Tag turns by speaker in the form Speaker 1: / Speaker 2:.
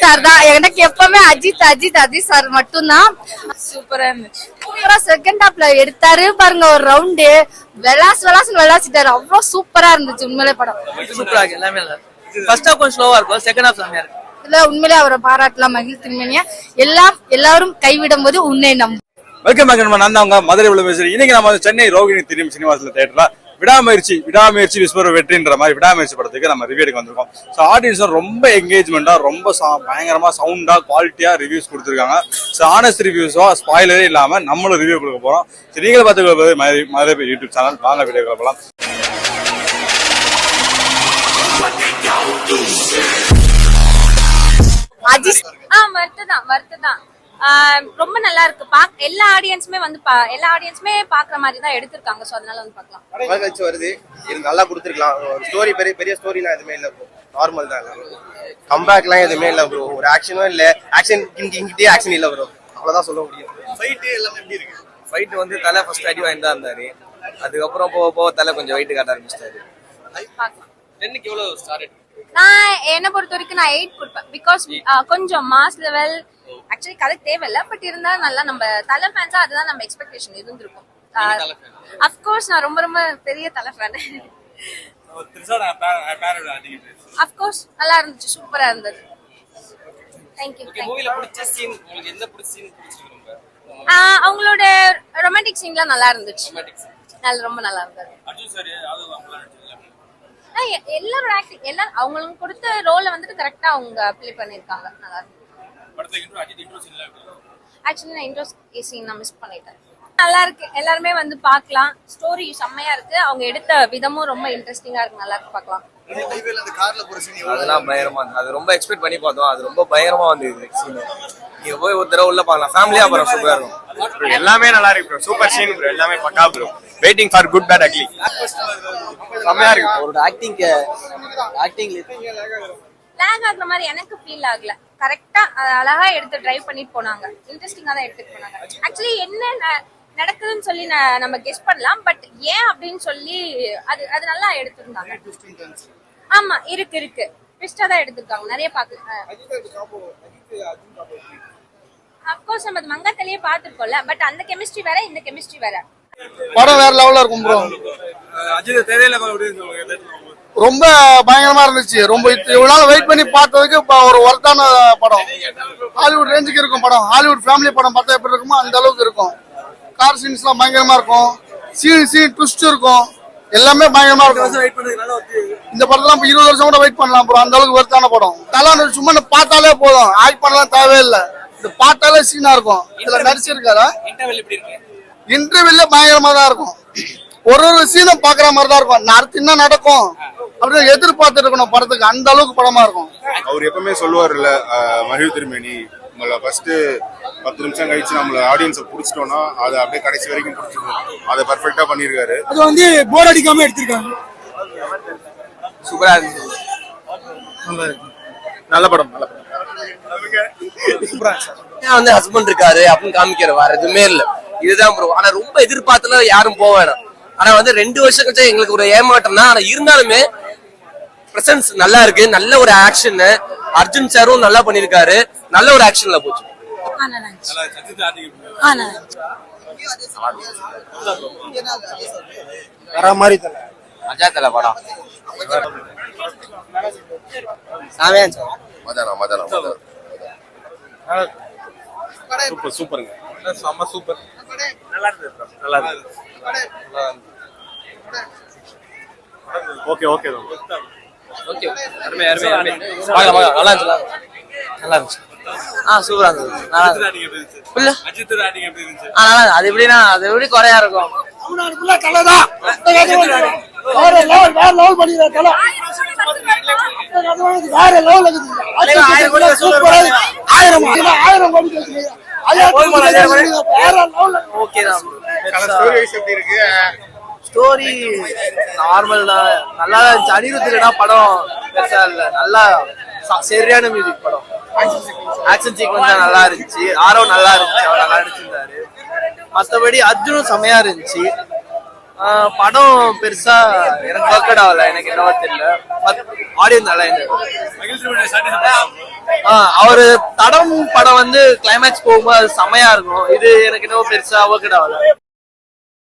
Speaker 1: Sir தான் எனக்கு எப்பவுமே அஜித் சார் மட்டும்தான்.
Speaker 2: சூப்பரா இருந்துச்சு.
Speaker 1: சூப்பரா செகண்ட் ஹாப்ல எடுத்தாரு பாருங்க ஒரு ரவுண்டு, விளாசிட்டாரு. அவ்வளவு சூப்பரா இருந்துச்சு உண்மையிலே படம்.
Speaker 3: சூப்பரா இருக்கு எல்லாமே. ஃபர்ஸ்ட் ஹாப் கொஞ்சம் ஸ்லோவா இருக்கும், செகண்ட் ஹாப் செமையா இருக்கு.
Speaker 1: இதுல உண்மையிலே அவரை பாராட்டலாம். மகிழ் திருமணியா எல்லாரும் கைவிடும் போது உன்னை நம்பும்.
Speaker 4: Welcome back. நான் தான் உங்க மதுரை விளம்பரம். இன்னைக்கு நம்ம சென்னை ரோகிணி திரியும் சினிமாஸ்ல தேட்டர்ல விடாமுயற்சி விஸ்வர வெற்றின்ற மாதிரி விடாமுயற்சி படத்துக்கு நம்ம ரிவ்யூ எடுக்க வந்திருக்கோம். ஸோ ஆடியன்ஸ் ரொம்ப என்கேஜ்மெண்டா, ரொம்ப பயங்கரமா சவுண்டா குவாலிட்டியா ரிவ்யூஸ் கொடுத்துருக்காங்க. ஸோ ஆனஸ்ட் ரிவ்யூஸோ ஸ்பாயிலரே இல்லாம நம்மளும் ரிவ்யூ கொடுக்க போறோம். ஸோ நீங்களும் பார்த்துக்கிறது மதுரை யூடியூப் சேனல். வாங்க வீடியோ போகலாம்.
Speaker 2: மறுத்துதான் ரொம்ப நல்லா இருக்கு. எல்லா ஆடியன்ஸுமே பாக்குற மாதிரி தான் எடுத்திருக்காங்க. சோ அதனால வந்து பார்க்கலாம்.
Speaker 5: வருது நல்லா கொடுத்துருக்கலாம். ஸ்டோரி பெரிய ஸ்டோரிலாம் எதுவுமே இல்ல ப்ரோ, நார்மல் தான். கம்பேக்லாம் எதுவுமே இல்ல ப்ரோ, ஒரு ஆக்ஷனும் இல்ல. ஆக்ஷன் கிட்டே ஆக்ஷன் இல்ல ப்ரோ, அவ்வளவுதான் சொல்ல முடியும். ஃபைட் எல்லாமே எப்படி இருக்கு?
Speaker 3: ஃபைட் வந்து தலை ஃபர்ஸ்ட் அடி வாங்கி தான் இருந்தாரு. அதுக்கப்புறம் போக தலை கொஞ்சம் வெயிட் காட்ட ஆரம்பிச்சிட்டாரு. என்னைக்கு எவ்வளவு ஸ்டார்?
Speaker 2: நான் என்ன பொறுத்த வரைக்கும் நான் 8 கொடுப்பேன். பிகாஸ் கொஞ்சம் மாஸ் லெவல். ஆக்சுவலி கதை தேவையில்ல, பட் இருந்தாலும் நல்லா நம்ம தலை ஃபேன்ஸா அதுதான் நம்ம எக்ஸ்பெக்டேஷன் இருந்திருக்கும். அஃப்கோர்ஸ் நான் ரொம்ப ரொம்ப பெரிய தலை ஃபேன். அஃப்கோர்ஸ் நல்லா இருந்துச்சு, சூப்பரா இருந்தது. தேங்க்யூ. அவங்களோட ரொமான்டிக் சீன்லாம் நல்லா இருந்துச்சு. ரொம்ப நல்லா இருந்தது. எல்லாரோட ஆக்டிங் அவங்களுக்கு கொடுத்த ரோல வந்துட்டு கரெக்டா அவங்க ப்ளே பண்ணிருக்காங்க. நல்லா இருக்கு. ஆக்சுவலி நான் இன்ட்ரோ சீன் நான் மிஸ் பண்ணிட்டேன். நல்லா இருக்கு, எல்லாருமே வந்து பார்க்கலாம். ஸ்டோரி செம்மையா இருக்கு, அவங்க எடுத்த விதமும் ரொம்ப இன்ட்ரெஸ்டிங்கா இருக்கு. நல்லா இருக்கு, பார்க்கலாம்.
Speaker 3: அதெல்லாம் பயங்கரமா இருக்கு. அது ரொம்ப எக்ஸ்பெக்ட் பண்ணி பார்த்தோம், அது ரொம்ப பயங்கரமா வந்து சீன். நீங்க போய் ஒரு தடவை உள்ள பார்க்கலாம், ஃபேமிலியா பாருங்க, சூப்பரா இருக்கும்.
Speaker 4: எல்லாமே நல்லா இருக்கு ப்ரோ, சூப்பர் சீன் ப்ரோ, எல்லாமே பக்கா bro. Waiting for Good Bad Ugly. செமையா இருக்கு.
Speaker 3: அவரோட ஆக்டிங்
Speaker 2: லேக் ஆகுற மாதிரி எனக்கு ஃபீல் ஆகல. கரெக்டா அழகா எடுத்து டிரைவ் பண்ணிட்டு போனாங்க. இன்ட்ரெஸ்டிங்கா தான் எடுத்துட்டு போனாங்க. ஆக்சுவலி என்ன நடக்குதுன்னு சொல்லி நம்ம கெஸ் பண்ணலாம், பட் ஏன் அப்படின்னு சொல்லி அது நல்லா எடுத்திருந்தாங்க. ஆமா, இருக்கு ட்விஸ்டா தான் எடுத்திருக்காங்க. நிறைய அப்கோர்ஸ் நம்ம மங்காத்தலையே பாத்துருக்கோம்ல, பட் அந்த கெமிஸ்ட்ரி வேற, இந்த கெமிஸ்ட்ரி வேற.
Speaker 6: படம் வேற லெவல்ல இருக்கும் ப்ரோ. ரொம்ப பயங்கரமா இருந்துச்சு. ரொம்ப இவ்வளவு நாள் வெயிட் பண்ணி பார்த்ததுக்கு ஒரு ஒர்த்தான படம். ஹாலிவுட் ரேஞ்சுக்கு இருக்கும் படம். ஹாலிவுட் ஃபேமிலி படம் பார்த்தா எப்படி இருக்குமோ அந்த அளவுக்கு இருக்கும். கார் சீன்ஸ் எல்லாம் பயங்கரமா இருக்கும். சீன் ட்விஸ்ட் இருக்கும். எல்லாமே பயங்கரமா இருக்கும். இந்த படத்துல 20 வருஷம் கூட வெயிட் பண்ணலாம் ப்ரோ, அந்த அளவுக்கு ஒர்த்தான படம். தலா சும்மா பார்த்தாலே போதும், ஆக்ட் பண்ணலாம் தேவையில்லை. இது பார்த்தாலே சீனா இருக்கும். இதுல நடிச்சிருக்காரா? இன்டர்வியூல பயங்கரமா தான் இருக்கும். ஒரு சீனும் பாக்குற மாதிரி தான் இருக்கும். அடுத்து என்ன நடக்கும் அப்படின்னு எதிர்பார்த்து இருக்கணும் படத்துக்கு, அந்த அளவுக்கு படமா இருக்கும்.
Speaker 7: அவர் எப்பவுமே சொல்லுவார்ல, மகிழ் திருமேனி உங்களை ஃபர்ஸ்ட் 10 நிமிஷம் கழிச்சு நம்மள ஆடியன்ஸை பிடிச்சிட்டோம்னா அதை அப்படியே கடைசி வரைக்கும் பிடிச்சிருக்கோம். அதை பர்ஃபெக்டா பண்ணிருக்காரு.
Speaker 6: அது வந்து போர் அடிக்காம எடுத்திருக்காங்க.
Speaker 3: சூப்பரா இருந்துச்சு.
Speaker 4: நல்ல படம்.
Speaker 3: வந்து ஹஸ்பண்ட் இருக்காரு அப்படின்னு காமிக்கிற வேற எதுவுமே இல்ல, இதுதான் ப்ரோ. ஆனா ரொம்ப எதிர்பார்த்துல யாரும் போக வேணாம். ஆனா வந்து 2 வருஷம் கழிச்சு எங்களுக்கு ஒரு ஏமாற்றம் தான். ஆனா இருந்தாலுமே பிரசன்ஸ் நல்லா இருக்கு. நல்ல ஒரு ஆக்ஷன். அர்ஜுன் சாரும் நல்லா பண்ணிருக்காரு. நல்ல ஒரு ஆக்ஷன்ல போச்சு.
Speaker 6: வர மாதிரி
Speaker 3: மஜா தல படம்.
Speaker 4: சூப்பருங்க, செம்ம சூப்பர். நல்லா இருக்கு, நல்லா இருக்கு. ஓகே
Speaker 3: ஓகே அருமை. நல்லா இருந்துச்சு. சூப்பரா இருந்துச்சு. அது எப்படின்னா அது எப்படி குறையா இருக்கும். ஸ்டோரி நார்மல் தான், நல்லா இருந்துச்சு. அனிருத்துனா படம் பெருசா இல்ல, நல்லா சரியான மியூசிக் படம். ஆக்ஷன் சீக்வன்ஸ் நல்லா இருந்துச்சு. ஆரோ நல்லா இருந்துச்சு, அவர் நல்லா நடிச்சிருந்தாரு. மற்றபடி அர்ஜுனும் செமையா இருந்துச்சு. படம் பெருசா எனக்கு ஒர்க் ஆகல, எனக்கு என்னவோ தெரியல. ஆடியன்ஸ் நல்லா இருந்தது. அவரு தடம் படம் வந்து கிளைமேக்ஸ் போகும்போது அது செமையா இருக்கும். இது எனக்கு என்னவோ பெருசா ஒர்க் ஆகல.